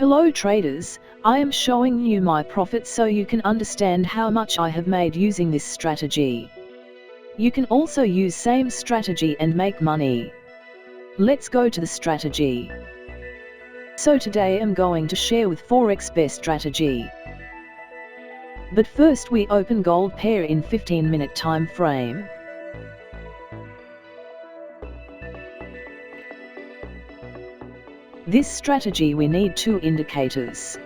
Hello traders, I am showing you my profit so you can understand how much I have made using this strategy. You can also use same strategy and make money. Let's go to the strategy. So today I'm going to share with Forex best strategy. But first we open gold pair in 15-minute time frame. This strategy we need two indicators.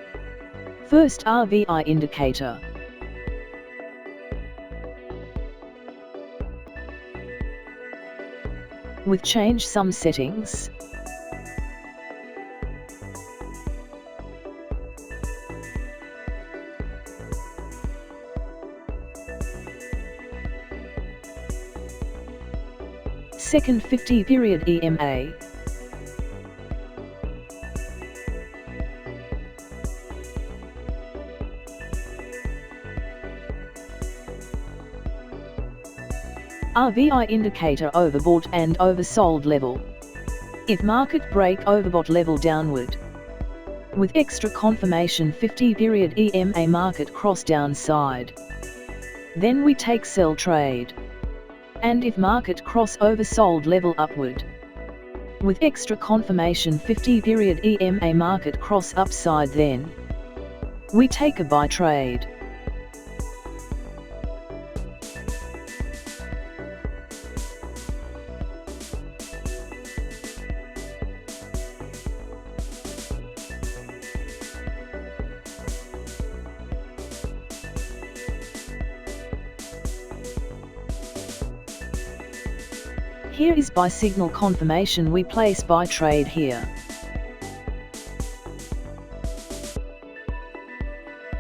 First RVI indicator. With change some settings. Second 50 period EMA. RVI indicator overbought and oversold level. If market break overbought level downward. With extra confirmation 50 period EMA market cross downside. Then we take sell trade. And if market cross oversold level upward. With extra confirmation 50 period EMA market cross upside, then we take a buy trade. Here is buy signal confirmation, we place buy trade here.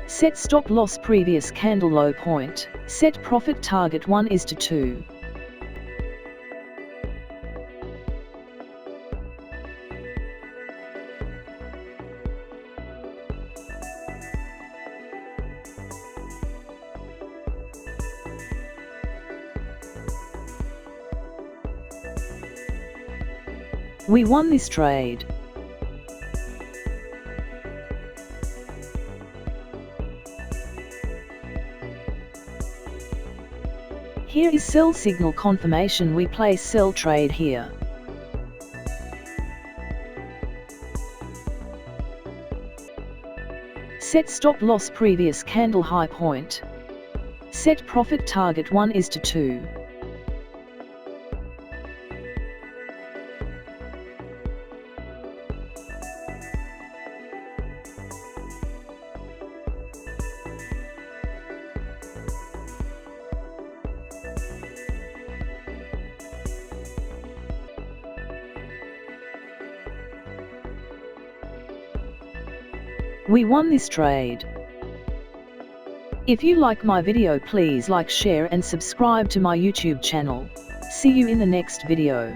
Set stop loss previous candle low point, set profit target 1:2. We won this trade. Here is sell signal confirmation, we place sell trade here. Set stop loss previous candle high point. Set profit target 1:2. We won this trade. If you like my video, please like, share and subscribe to my YouTube channel. See you in the next video.